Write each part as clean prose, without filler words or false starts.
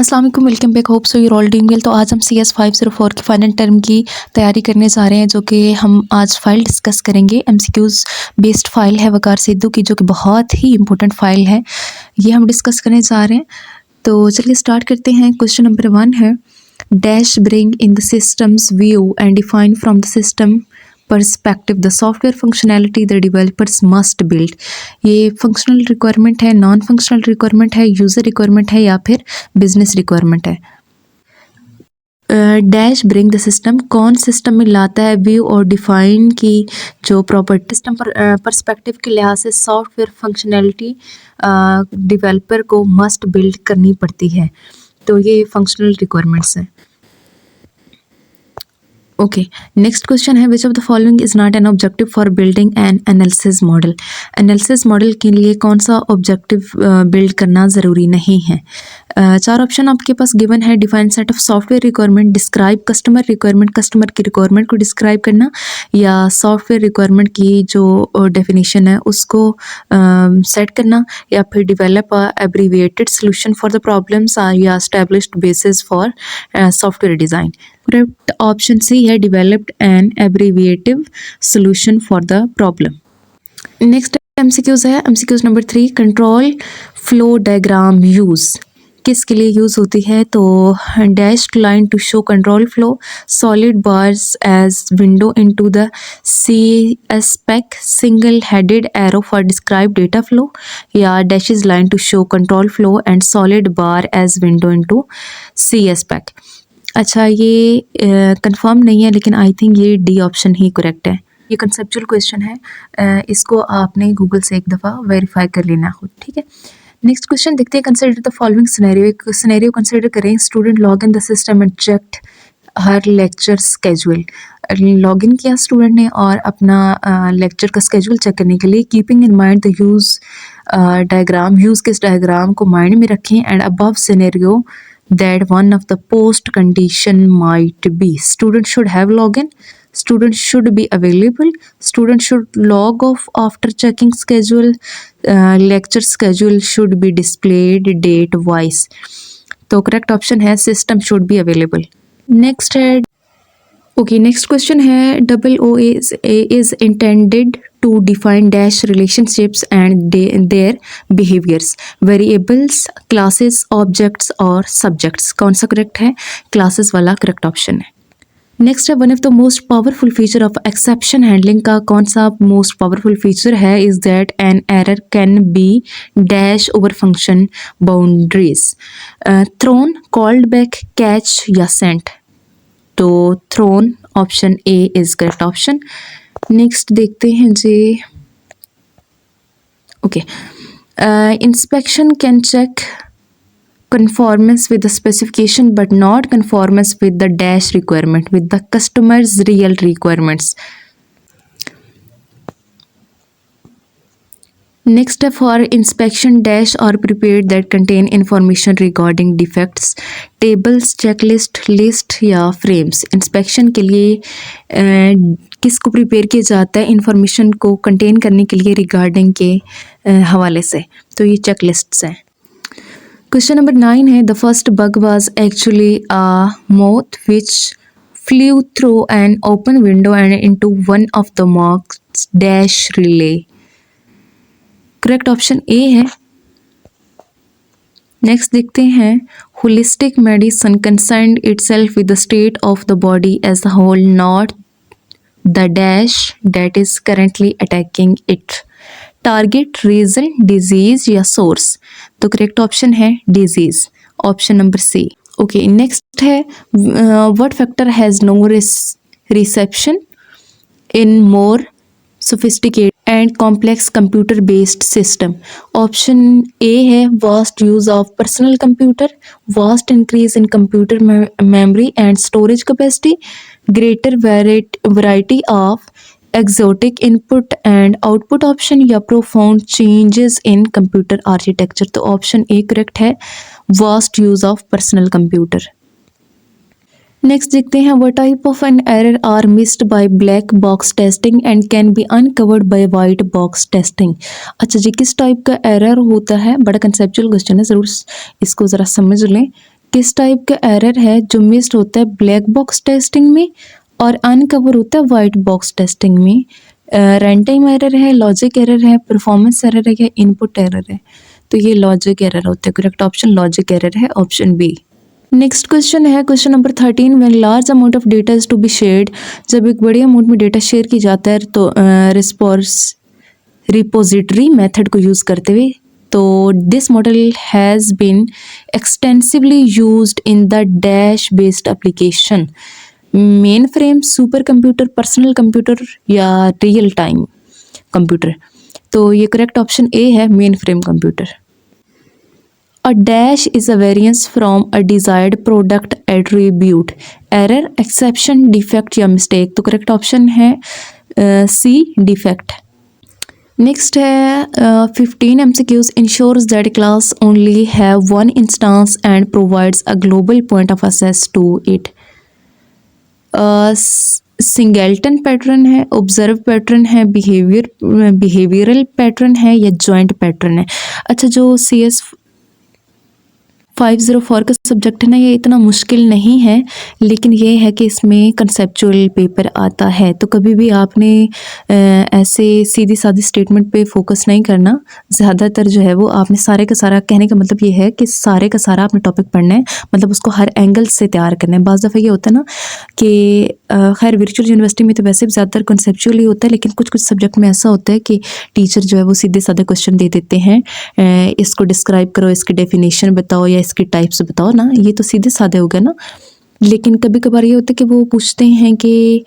अस्सलाम वालेकुम, welcome back. Hope so you all doing well. तो आज हम CS 504 की फाइनल टर्म की तैयारी करने जा रहे हैं, जो कि हम आज फ़ाइल डिस्कस करेंगे। MCQs बेस्ड फ़ाइल है वकार सिद्धू की, जो कि बहुत ही इंपॉर्टेंट फ़ाइल है। ये हम डिस्कस करने जा रहे हैं, तो चलिए स्टार्ट करते हैं। क्वेश्चन नंबर 1 है, dash bring in the systems view and define from the system perspective the software functionality the developers must build. ये फंक्शनल रिक्वायरमेंट है, नॉन फंक्शनल रिक्वायरमेंट है, यूज़र रिक्वायरमेंट है या फिर बिजनेस रिक्वायरमेंट है। डैश ब्रिंग द सिस्टम कौन system में लाता है व्यू और डिफाइन की जो प्रॉपर्टी सिस्टम पर पर्सपेक्टिव के लिहाज से सॉफ्टवेयर फंक्शनैलिटी डेवलपर को मस्ट बिल्ड करनी पड़ती है। तो ये फंक्शनल रिक्वायरमेंट्स हैं। ओके, नेक्स्ट क्वेश्चन है, which of the following is not an objective for building an analysis model. Analysis model के लिए कौन सा ऑब्जेक्टिव बिल्ड करना ज़रूरी नहीं है। चार ऑप्शन आपके पास गिवन है। Define set of software requirement, describe customer requirement, customer की रिक्वायरमेंट को डिस्क्राइब करना, या सॉफ्टवेयर रिक्वायरमेंट की जो डेफिनेशन है उसको सेट करना, या फिर develop abbreviated solution for the problems या established basis for software design. Correct option C है, developed an abbreviative solution for the problem. Next MCQs है। MCQs number 3, control flow diagram use किसके लिए यूज़ होती है। तो dashed line to show control flow, solid bars as window into the CSPAC, single headed arrow for describe data flow, या dashes line to show control flow and solid bar as window into CSPAC। अच्छा, ये confirm नहीं है, लेकिन I think ये D option ही correct है। ये कंसेप्चुअल क्वेश्चन है, इसको आपने गूगल से एक दफ़ा वेरीफाई कर लेना खुद, ठीक है। नेक्स्ट क्वेश्चन देखते हैं, कंसिडर द फॉलोइंग सिनेरियो। एक सिनेरियो कंसिडर करें, student log in the system and checked her lecture schedule. Log in किया स्टूडेंट ने और अपना लेक्चर का स्केड्यूल चेक करने के लिए, keeping in mind the use diagram, use case diagram को माइंड में रखें, and above scenario that one of the post condition might be student should have login, student should be available, student should log off after checking schedule, lecture schedule should be displayed date wise। तो correct option है system should be available। Next है, okay, next question है, OOA is intended to define dash relationships and their behaviors, variables, classes, objects और subjects। कौन सा correct है? Classes वाला correct option है। नेक्स्ट है, one of the most powerful feature of exception handling का कौन सा मोस्ट पावरफुल फीचर है? Is that an error can be dash over function boundaries, thrown, called back, catch या sent. तो thrown option A is correct option. Next देखते हैं जी, okay, inspection can check conformance with the specification but not conformance with the dash requirement with the customer's real requirements। Next, for inspection dash are prepared that contain information regarding defects, tables, checklist, list या frames। inspection के लिए किसको prepare किया जाता है? Information को contain करने के लिए रिगार्डिंग के हवाले से, तो ये चेकलिस्ट्स हैं। क्वेश्चन नंबर 9 है, the first bug was actually a moth which flew through an open window and into one of the marks dash relay. Correct option A है। नेक्स्ट देखते हैं, holistic medicine concern itself with the state of the body as a whole, not the dash that is currently attacking it. Target, reason, disease या source. तो correct option है disease, option number C. Okay, next है, what factor has no reception in more sophisticated and complex computer based system. Option A है, vast use of personal computer, vast increase in computer memory and storage capacity, greater variety of exotic input and output option, या profound changes in computer architecture। तो option A correct है, vast use of personal computer। Next देखते हैं, what type of an error are missed by black box testing and can be uncovered by white box testing। अच्छा जी, किस type का error होता है? बड़ा कंसेप्चुअल क्वेश्चन है, ज़रूर इसको ज़रा समझ लें किस टाइप का एरर है जो मिस्ड होता है ब्लैक बॉक्स टेस्टिंग में और अनकवर होता है वाइट बॉक्स टेस्टिंग में? रन टाइम एरर है, लॉजिक एरर है, परफॉर्मेंस एरर है या इनपुट एरर है? तो ये लॉजिक एरर होता है। करेक्ट ऑप्शन लॉजिक एरर है, ऑप्शन बी। नेक्स्ट क्वेश्चन है question number 13, when large amount of data is to be shared, जब एक बड़ी अमाउंट में डेटा शेयर की जाता है तो रिपोजिटरी मेथड को यूज़ करते हुए, तो this model has been extensively used in the dash based application, mainframe, supercomputer, personal computer या रियल टाइम कंप्यूटर? तो ये करेक्ट ऑप्शन ए है, mainframe computer. A dash is a variance from a desired product attribute, error, exception, defect या mistake? तो correct option है सी, defect. Next है 15 MCQs ensures that class only have one instance and provides a global point of access to it. Singleton pattern है, observe pattern है, behavioural pattern है या joint pattern है? अच्छा, जो CS 504 का सब्जेक्ट है ना, ये इतना मुश्किल नहीं है, लेकिन ये है कि इसमें कंसेप्चुअल पेपर आता है, तो कभी भी आपने ऐसे सीधी सादी स्टेटमेंट पे फोकस नहीं करना। ज़्यादातर जो है वो आपने सारे का सारा, कहने का मतलब ये है कि सारे का सारा आपने टॉपिक पढ़ना है, मतलब उसको हर एंगल से तैयार करना है। बाज़ दफ़ा ये होता है ना कि खैर वर्चुअल यूनिवर्सिटी में तो वैसे भी ज़्यादातर कंसेप्चुअल ही होता है, लेकिन कुछ कुछ सब्जेक्ट में ऐसा होता है कि टीचर जो है वो सीधे साधे क्वेश्चन दे देते हैं, इसको डिस्क्राइब करो, इसकी डेफिनेशन बताओ या इसकी टाइप्स बताओ ना। ये तो सीधे साधे हो गए ना, लेकिन कभी कभार ये होता है कि वो पूछते हैं कि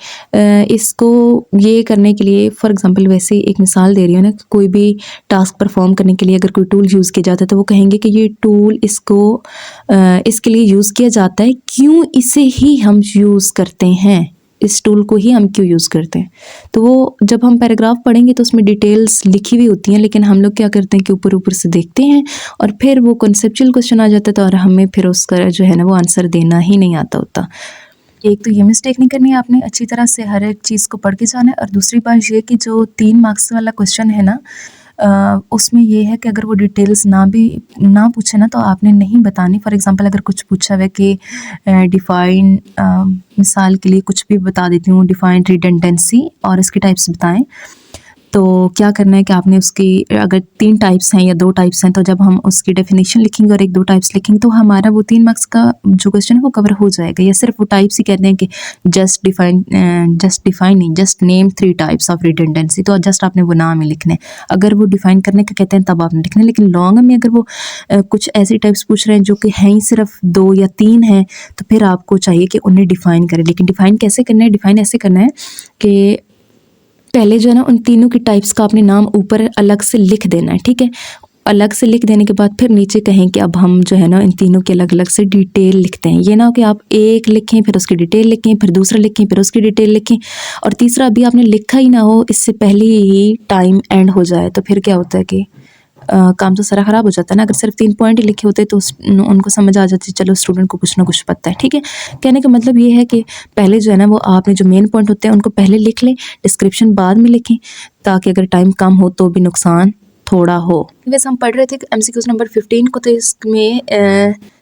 इसको ये करने के लिए, फॉर एग्जांपल वैसे एक मिसाल दे रही हूँ ना, कि कोई भी टास्क परफॉर्म करने के लिए अगर कोई टूल यूज़ किया जाता है तो वो कहेंगे कि ये टूल इसके लिए यूज़ किया जाता है, क्यों इसे ही हम यूज़ करते हैं, इस टूल को ही हम क्यों यूज़ करते हैं। तो वो जब हम पैराग्राफ पढ़ेंगे तो उसमें डिटेल्स लिखी हुई होती हैं, लेकिन हम लोग क्या करते हैं कि ऊपर ऊपर से देखते हैं और फिर वो कॉन्सेप्चुअल क्वेश्चन आ जाता है, तो और हमें फिर उसका जो है ना वो आंसर देना ही नहीं आता होता। एक तो ये मिस्टेक नहीं करनी है आपने, अच्छी तरह से हर एक चीज़ को पढ़ के जाना है। और दूसरी बात ये कि जो 3 मार्क्स वाला क्वेश्चन है ना, उसमें ये है कि अगर वो डिटेल्स ना पूछे ना तो आपने नहीं बतानी। फॉर एग्जांपल अगर कुछ पूछा हुआ है कि डिफाइन, मिसाल के लिए कुछ भी बता देती हूँ, डिफाइन रिडंडेंसी और इसके टाइप्स बताएं, तो क्या करना है कि आपने उसकी, अगर 3 टाइप्स हैं या 2 टाइप्स हैं, तो जब हम उसकी डेफिनेशन लिखेंगे और 1-2 टाइप्स लिखेंगे तो हमारा वो 3 मार्क्स का जो क्वेश्चन है वो कवर हो जाएगा। या सिर्फ वो टाइप्स ही कहते हैं कि जस्ट डिफाइन नहीं, just name 3 types of redundancy, तो जस्ट आपने वो नाम ही लिखने। अगर वो डिफाइन करने का कहते हैं तब आपने लिखना है, लेकिन लॉन्ग में अगर वो कुछ ऐसी टाइप्स पूछ रहे हैं जो कि हैं ही सिर्फ 2 या 3 हैं, तो फिर आपको चाहिए कि उन्हें डिफाइन करें। लेकिन डिफाइन कैसे करना है? डिफाइन ऐसे करना है कि पहले जो है ना उन तीनों की टाइप्स का आपने नाम ऊपर अलग से लिख देना है, ठीक है। अलग से लिख देने के बाद फिर नीचे कहें कि अब हम जो है ना इन तीनों की अलग अलग से डिटेल लिखते हैं। ये ना हो कि आप एक लिखें फिर उसकी डिटेल लिखें, फिर दूसरा लिखें फिर उसकी डिटेल लिखें, और तीसरा अभी आपने लिखा ही ना हो, इससे पहले ही टाइम एंड हो जाए, तो फिर क्या होता है कि काम तो सारा ख़राब हो जाता है ना। अगर सिर्फ 3 पॉइंट ही लिखे होते तो उनको समझ आ जाती, चलो स्टूडेंट को कुछ ना कुछ पता है, ठीक है। कहने का मतलब ये है कि पहले जो है ना वो आपने जो मेन पॉइंट होते हैं उनको पहले लिख लें, डिस्क्रिप्शन बाद में लिखें, ताकि अगर टाइम कम हो तो भी नुकसान थोड़ा हो। वैसे हम पढ़ रहे थे MCQs नंबर 15 को, तो इसमें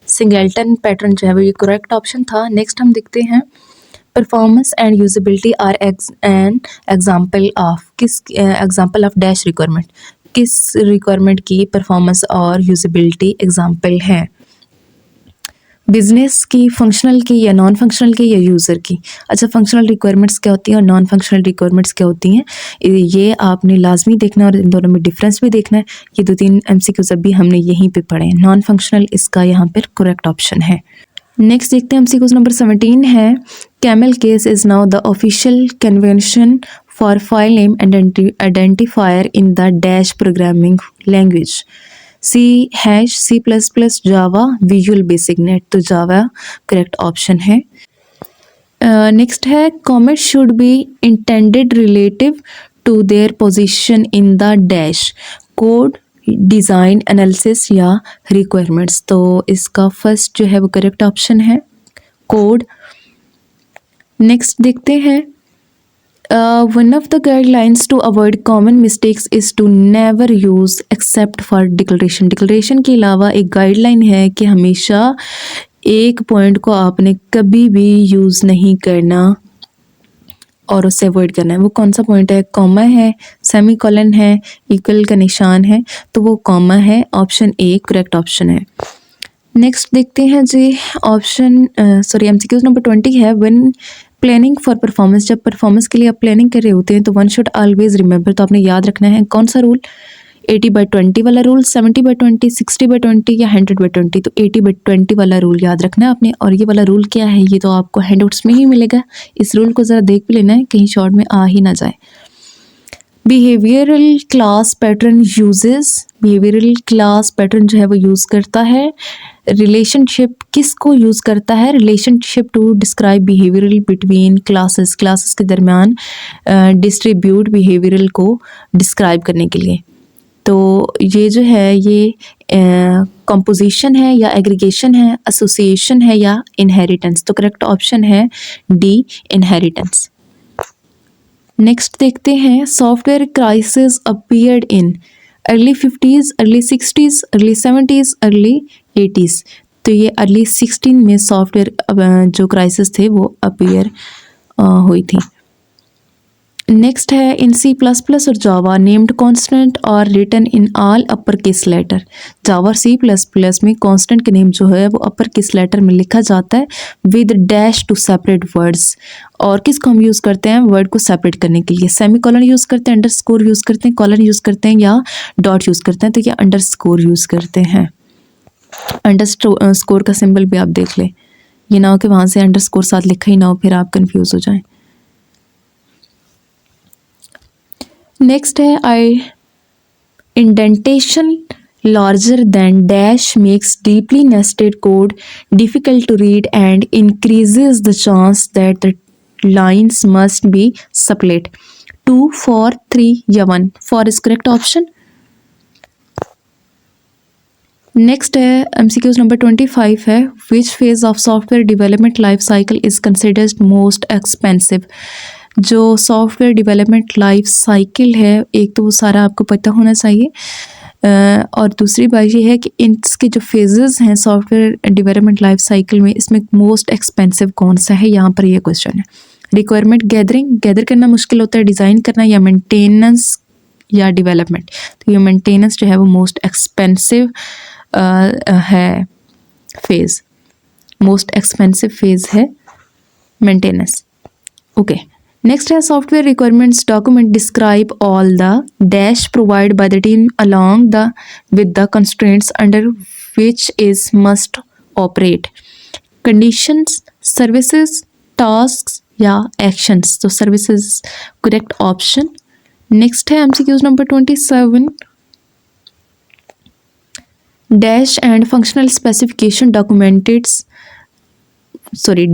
सिंगल्टन पैटर्न जो है वो ये करेक्ट ऑप्शन था। नेक्स्ट हम देखते हैं performance and usability are an example of, किस एग्जाम्पल ऑफ डैश रिक्वायरमेंट, किस रिक्वायरमेंट की परफॉर्मेंस और यूजेबिलिटी एग्जाम्पल है? बिजनेस की, फंक्शनल की या नॉन फंक्शनल की या यूज़र की? अच्छा, फंक्शनल रिक्वायरमेंट्स क्या होती हैं और नॉन फंक्शनल रिक्वायरमेंट्स क्या होती हैं, ये आपने लाजमी देखना और इन दोनों में डिफरेंस भी देखना है। ये 2-3 MCQs अभी हमने यहीं पे पढ़े हैं। नॉन फंक्शनल इसका यहाँ पर करेक्ट ऑप्शन है। नेक्स्ट देखते हैं MCQs नंबर 17 है, camel case is now the official convention for file name identifier in the dash programming language, C#, C++, Java, visual basic net? तो जावा करेक्ट ऑप्शन है। नेक्स्ट है comment should be intended relative to their position in the dash, code, design, analysis या requirements? तो इसका first जो है वो correct option है, कोड। नेक्स्ट देखते हैं one of the guidelines to avoid common mistakes is to never use except for declaration. Declaration के अलावा एक गाइडलाइन है कि हमेशा एक पॉइंट को आपने कभी भी यूज़ नहीं करना और उससे अवॉइड करना है। वो कौन सा पॉइंट है? कॉमा है, सेमीकोलन है, इक्वल का निशान है, तो वो कॉमा है। ऑप्शन ए करेक्ट ऑप्शन है। नेक्स्ट देखते हैं जी, ऑप्शन एमसीक्यूज नंबर 20 है, व्हेन प्लानिंग फॉर परफॉर्मेंस, जब परफॉर्मेंस के लिए आप प्लानिंग कर रहे होते हैं तो वन शुड ऑलवेज रिमेंबर, तो आपने याद रखना है कौन सा रूल? 80/20 वाला रूल, 70/20, 60/20 या 100/20। तो 80/20 वाला रूल याद रखना है आपने। और ये वाला रूल क्या है, ये तो आपको हैंडआउट्स में ही मिलेगा। इस रूल को ज़रा देख भी लेना है, कहीं शॉर्ट में आ ही ना जाए। Behavioural class pattern uses, behavioural class pattern जो है वो यूज़ करता है रिलेशनशिप, किसको यूज़ करता है? Relationship to describe behavioural between classes, classes के दरमियान डिस्ट्रीब्यूट बिहेवियरल को डिस्क्राइब करने के लिए। तो ये जो है ये कंपोजिशन है या एग्रीगेशन है, एसोसिएशन है या इनहेरिटेंस? तो करेक्ट ऑप्शन है डी, इनहेरिटेंस। नेक्स्ट देखते हैं, software crisis appeared in early 50s, early 60s, early 70s, early 80s। तो ये अर्ली 16 में सॉफ्टवेयर जो क्राइसिस थे वो अपीयर हुई थी। नेक्स्ट है, इन C++ और जावा नेम्ड कांस्टेंट और written in all upper case letter. Java और C++ में कांस्टेंट के नेम जो है वो अपर केस लेटर में लिखा जाता है with dash to separate words. और किसको हम यूज़ करते हैं वर्ड को सेपरेट करने के लिए? सेमीकोलन यूज़ करते हैं, अंडरस्कोर यूज़ करते हैं, कॉलन यूज़ करते हैं या डॉट यूज़ करते हैं? तो ये अंडरस्कोर यूज़ करते हैं। अंडरस्कोर का सिंबल भी आप देख लें, ये ना हो कि वहाँ से अंडरस्कोर साथ लिखा ही ना हो, फिर आप कन्फ्यूज़ हो जाएं। नेक्स्ट है, आई indentation larger than dash makes deeply nested code difficult to read and increases the chance that the lines must be split. 2, 4, 3 या 1? 4 is correct option. नेक्स्ट है, MCQs नंबर 25 है, which phase of software development life cycle is considered most expensive? जो software development life cycle है, एक तो वो सारा आपको पता होना चाहिए, और दूसरी बात ये है कि इसके जो फेजेस हैं सॉफ्टवेयर डेवलपमेंट लाइफ साइकिल में, इसमें मोस्ट एक्सपेंसिव कौन सा है? यहाँ पर ये क्वेश्चन है। रिक्वायरमेंट गैदर करना मुश्किल होता है, डिज़ाइन करना, या मेंटेनेंस या डेवलपमेंट? तो ये मेंटेनेंस जो है वो मोस्ट एक्सपेंसिव है फेज़, मोस्ट एक्सपेंसिव फेज़ है मेंटेनेंस। ओके, नेक्स्ट है, software requirements document describe all the dash provide by the team along the with the constraints under which is must operate? Conditions, services, tasks या actions? तो services correct option. Next है, MCQs number 27, dash and functional specification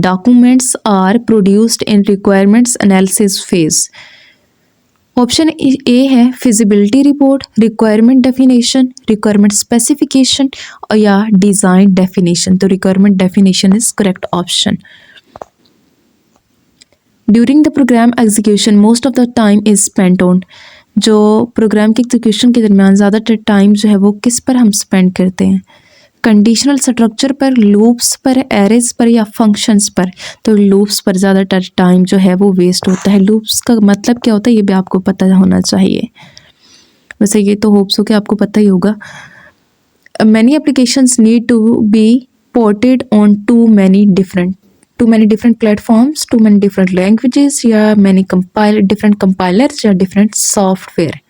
documents are produced in requirements analysis phase. Option A है feasibility report, requirement definition, requirement specification या design definition? तो requirement definition is correct option. During the program execution most of the time is spent on, जो program के execution के दरमियान ज़्यादातर time जो है वो किस पर हम स्पेंड करते हैं? कंडीशनल स्ट्रक्चर पर, लूप्स पर, एरेज पर या फंक्शंस पर? तो लूप्स पर ज़्यादातर टाइम जो है वो वेस्ट होता है। लूप्स का मतलब क्या होता है ये भी आपको पता होना चाहिए, वैसे ये तो होप्स हो कि आपको पता ही होगा। Many applications need to be ported on to many different platforms, to many different languages, या मैनी डिफरेंट कंपाइलर्स या डिफरेंट सॉफ्टवेयर?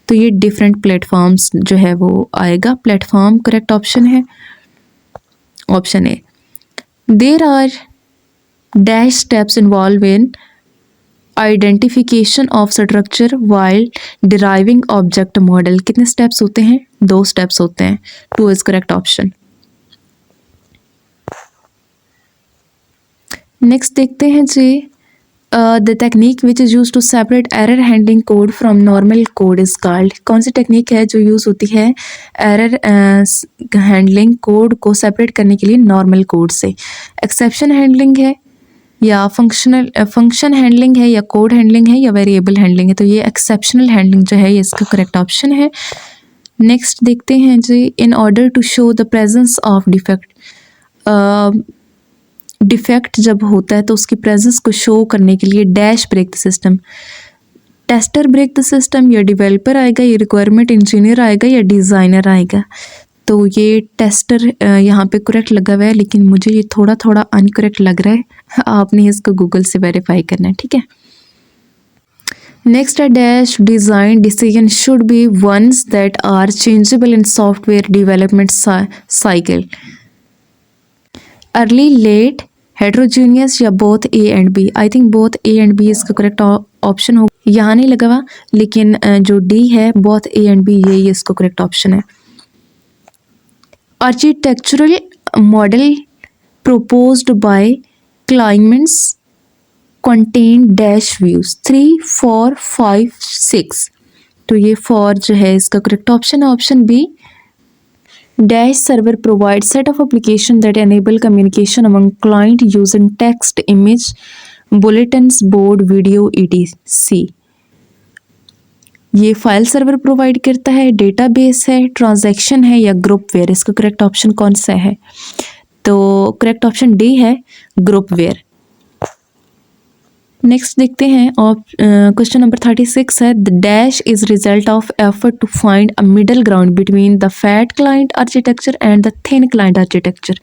तो ये डिफरेंट प्लेटफॉर्म्स जो है वो आएगा। प्लेटफॉर्म करेक्ट ऑप्शन है, option A. There are dash steps involve in identification of structure while deriving object model? कितने स्टेप्स होते हैं? 2 स्टेप्स होते हैं। 2 इज करेक्ट ऑप्शन। नेक्स्ट देखते हैं जी, the technique which is use to separate error handling code from normal code is called? कौन सी टेक्निक है जो यूज़ होती है एरर हैंडलिंग कोड को सेपरेट करने के लिए नॉर्मल कोड से? एक्सेप्शन हैंडलिंग है या फंक्शन हैंडलिंग है या कोड हैंडलिंग है या वेरिएबल हैंडलिंग है? तो ये एक्सेप्शनल हैंडलिंग जो है ये इसका करेक्ट ऑप्शन है। नेक्स्ट देखते हैं जी, in order to show the presence of defect, defect जब होता है तो उसकी प्रेजेंस को शो करने के लिए dash break the system, tester break the system, या डेवलपर आएगा, या रिक्वायरमेंट इंजीनियर आएगा, या डिज़ाइनर आएगा। तो ये टेस्टर यहाँ पे करेक्ट लगा हुआ है, लेकिन मुझे ये थोड़ा थोड़ा अनकरेक्ट लग रहा है। आपने इसको गूगल से वेरीफाई करना है, ठीक है। नेक्स्ट है dash design decision should be ones that are changeable in software development cycle, early late heterogeneous या both A and B. I think both A and B इसका करेक्ट ऑप्शन हो, यहाँ नहीं लगा हुआ, लेकिन जो डी है बोथ ए एंड बी ये इसको करेक्ट ऑप्शन है। Architectural model proposed by claimants contain dash views 3, 4, 5, 6। तो ये 4 जो है इसका करेक्ट ऑप्शन है, option B. Dash server provides set of application that enable communication among client using text, image, bulletins, board, video, etc। ये file server provide करता है, database है, ट्रांजैक्शन है, या ग्रुप वेयर। इसका करेक्ट ऑप्शन कौन सा है? तो करेक्ट ऑप्शन डी है, ग्रुप वेयर। नेक्स्ट देखते हैं, क्वेश्चन नंबर 36 है, the dash is result of effort to find a middle ground between the fat client architecture and the thin client architecture.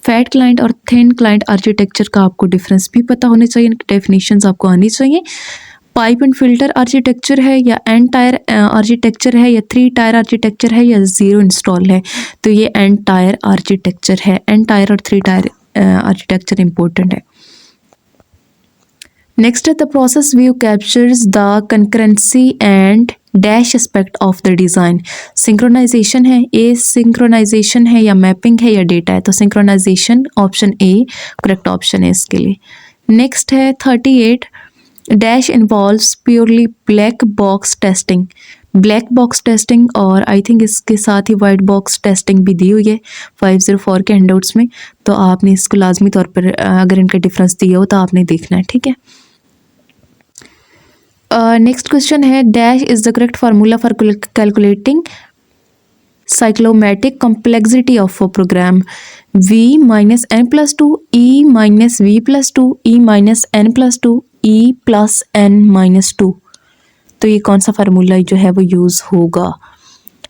Fat client और thin client architecture का आपको difference भी पता होने चाहिए, इनकी डेफिनेशंस आपको आनी चाहिए। पाइप एंड फिल्टर आर्किटेक्चर है, या एन टायर आर्किटेक्चर है, या 3 टायर आर्किटेक्चर है, या 0 इंस्टॉल है। तो ये एन टायर आर्किटेक्चर है, एन टायर और 3 टायर आर्किटेक्चर इंपॉर्टेंट है। नेक्स्ट है, the process view captures the concurrency and dash aspect of the design. Synchronisation है, ए सिंक्रोनाइजेशन है, या मैपिंग है, या डेटा है। तो synchronisation option A correct option है इसके लिए। नेक्स्ट है 38, dash involves purely black box testing. Black box testing और आई थिंक इसके साथ ही वाइट बॉक्स टेस्टिंग भी दी हुई है 504 के हैंडआउट्स में, तो आपने इसको लाजमी तौर पर अगर इनका डिफरेंस दिया हो तो आपने देखना है, ठीक है। नेक्स्ट क्वेश्चन है, dash is the correct formula for calculating cyclomatic complexity of a program. v minus N plus 2 E minus V plus 2 E minus N plus 2 E plus N minus 2। तो ये कौन सा फार्मूला जो है वो use होगा?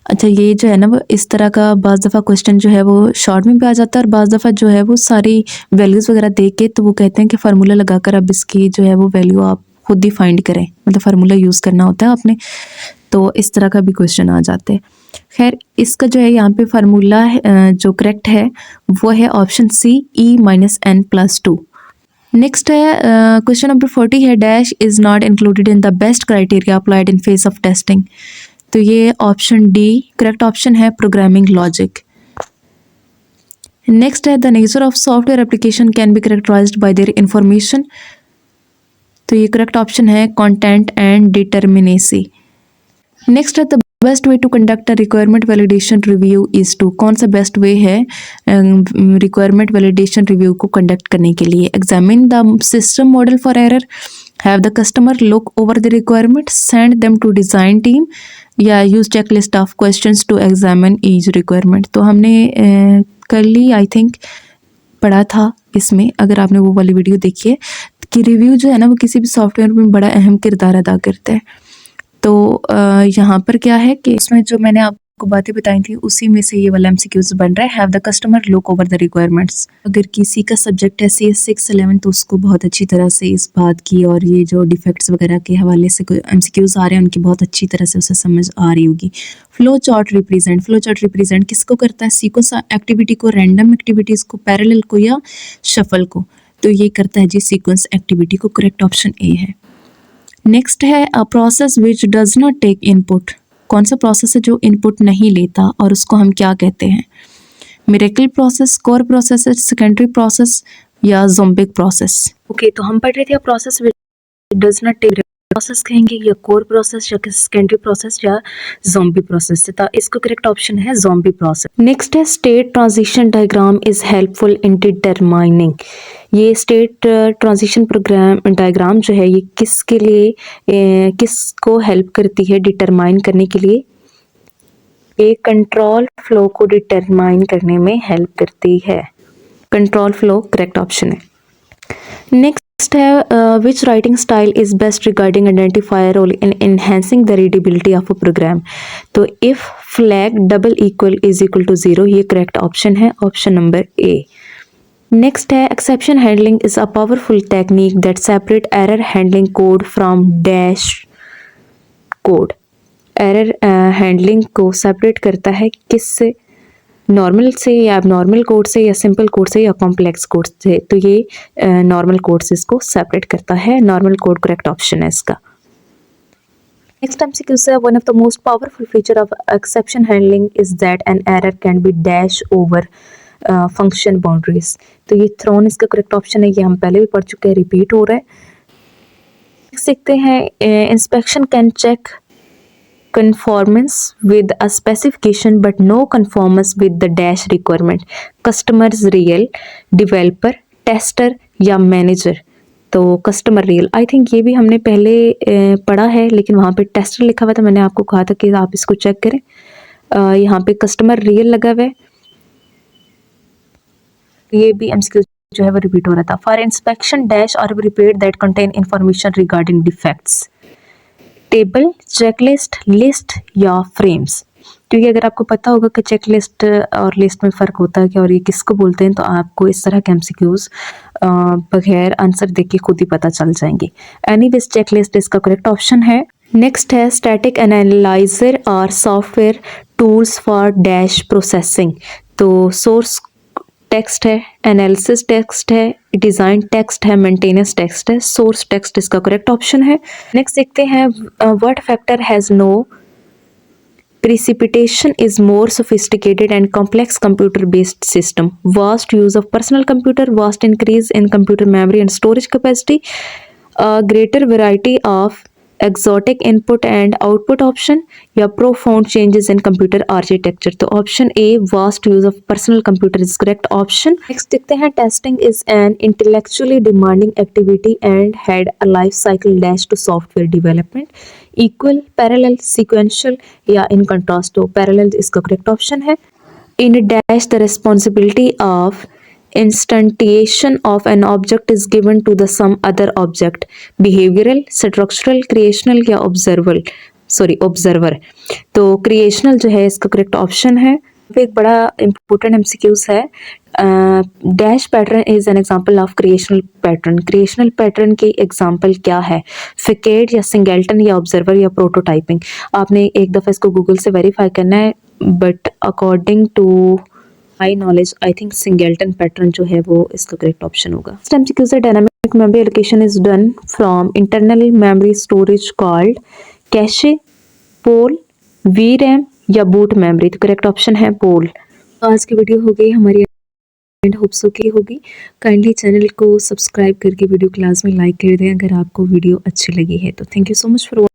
अच्छा, ये जो है ना वो इस तरह का बाज़ दफ़ा क्वेश्चन जो है वो शॉर्ट में भी आ जाता है, और बाज़ दफ़ा जो है वो सारी वैल्यूज़ वगैरह दे के तो वो कहते हैं कि फार्मूला लगाकर अब इसकी जो है वो वैल्यू आप खुद ही फाइंड करें, मतलब फार्मूला यूज़ करना होता है आपने। तो इस तरह का भी क्वेश्चन आ जाते हैं। खैर, इसका जो है यहाँ पे फार्मूला जो करेक्ट है वो है option C, E minus N plus 2। Next है क्वेश्चन नंबर 40 है, dash is not included in the best criteria applied in phase of testing. तो ये ऑप्शन डी करेक्ट ऑप्शन है, प्रोग्रामिंग लॉजिक। नेक्स्ट है, the nature of software application can be characterised by their information. तो ये correct option है, content and determinacy. Next है, the best way to conduct a requirement validation review is two. कौन सा best way है requirement validation review को conduct करने के लिए? Examine the system model for error, have the customer look over the requirement, send them to design team, या use checklist of questions to examine each requirement. तो हमने कर ली, I think पढ़ा था इसमें, अगर आपने वो वाली वीडियो देखी है, कि रिव्यू जो है ना वो किसी भी सॉफ्टवेयर में बड़ा अहम किरदार अदा करता है। तो यहाँ पर क्या है कि इसमें जो मैंने आपको बातें बताई थी उसी में से ये वाला एमसीक्यूज बन रहा है, have the customer look over the requirements. अगर किसी का सब्जेक्ट है CS 611 तो उसको बहुत अच्छी तरह से इस बात की और ये जो डिफेक्ट्स वगैरह के हवाले से कोई एमसीक्यूज आ रहे हैं उनकी बहुत अच्छी तरह से उसे समझ आ रही होगी। फ्लो चार्ट रिप्रेजेंट किसको करता है? सीक्वेंस एक्टिविटी को, रैंडम एक्टिविटीज़ को, पैरेलल को, या शफल को? तो ये करता है जी सीक्वेंस एक्टिविटी को, करेक्ट ऑप्शन ए है। नेक्स्ट है, a process which does not take input. कौन सा प्रोसेस है जो इनपुट नहीं लेता और उसको हम क्या कहते हैं? Miracle process, core process, secondary process, या ज़ोम्बिक प्रोसेस। ओके, तो हम पढ़ रहे थे process which does not take process कहेंगे, या कोर प्रोसेस, या सेकेंडरी प्रोसेस, या ज़ोम्बी प्रोसेस। तो इसको करेक्ट ऑप्शन है ज़ोम्बी प्रोसेस। नेक्स्ट है, state transition diagram is helpful in determining. ये स्टेट ट्रांजिशन प्रोग्राम डायग्राम जो है ये किसके लिए किसको हेल्प करती है डिटरमाइन करने के लिए? ये कंट्रोल फ्लो को डिटरमाइन करने में हेल्प करती है। कंट्रोल फ्लो करेक्ट ऑप्शन है। नेक्स्ट है which writing style is best regarding identifier role in enhancing the readability of a program. तो if flag double equal is equal to 0, ये correct option है, option number A. Next है exception handling is a powerful technique that separate error handling code from dash code. Error handling को separate करता है किससे, normal से या abnormal code से या सिंपल कोड से या कॉम्प्लेक्स कोड से। तो ये नॉर्मल कोड से इसको सेपरेट करता है, नॉर्मल कोड करेक्ट ऑप्शन है इसका। नेक्स्ट एमसीक्यू से one of the most powerful feature of exception handling is that an error can be dash over function boundaries. तो ये थ्रोन इसका करेक्ट ऑप्शन है, ये हम पहले भी पढ़ चुके हैं, रिपीट हो रहा है। देखते हैं inspection can check conformance with a specification but no conformance with the dash requirement, customers real, developer, tester या manager। तो कस्टमर रियल आई थिंक ये भी हमने पहले पढ़ा है, लेकिन वहाँ पे टेस्टर लिखा हुआ था, मैंने आपको कहा था कि आप इसको चेक करें। यहाँ पे कस्टमर रियल लगा हुआ है, ये भी एमसीक्यू जो है वो रिपीट हो रहा था। फॉर इंस्पेक्शन डैश और repair that contain information regarding defects, table, checklist, list या फ्रेम्स। क्योंकि अगर आपको पता होगा कि चेकलिस्ट और लिस्ट में फ़र्क होता है क्या और ये किसको बोलते हैं, तो आपको इस तरह के एमसीक्यूज़ बगैर आंसर देख के खुद ही पता चल जाएंगे। एनीवेज चेकलिस्ट इसका करेक्ट ऑप्शन है। नेक्स्ट है स्टैटिक एनालाइजर और software tools for dash processing. तो सोर्स टेक्स्ट है, एनालिसिस टेक्स्ट है, डिज़ाइन टेक्स्ट है, मेंटेनेंस टेक्स्ट है, सोर्स टेक्स्ट इसका करेक्ट ऑप्शन है। नेक्स्ट देखते हैं what factor has no precipitation is more sophisticated and complex computer based system, vast use of personal computer, vast increase in computer memory and storage capacity, a greater variety of exotic input and output option, या profound changes in computer architecture। तो option A vast use of personal computer is correct option। Next देखते हैं testing is an intellectually demanding activity and had a life cycle dash to software development, equal, parallel, sequential या in contrast। तो parallel इसका correct option है। In dash the responsibility of instantiation of an object is given to the some other object, behavioral, structural, creational या observer। तो creational जो है इसका correct option है। एक बड़ा इंपॉर्टेंट एमसीक्यूज है, dash pattern is an example of creational pattern. Creational pattern की एग्जांपल क्या है, फिकेट या सिंगलेटन या ऑब्जर्वर या प्रोटोटाइपिंग। आपने एक दफ़ा इसको गूगल से वेरीफाई करना है, but according to high knowledge I think singleton pattern जो है वो इसका करेक्ट ऑप्शन होगा। नेक्स्ट एमसीक्यू से dynamic memory allocation is done from internal memory storage called cache, pool, VRAM या बूट मेमोरी। तो करेक्ट ऑप्शन है पोल। आज की वीडियो हो गई हमारी एंड होप सो की होगी। काइंडली चैनल को सब्सक्राइब करके वीडियो क्लास में लाइक कर दें अगर आपको वीडियो अच्छी लगी है तो। Thank you so much for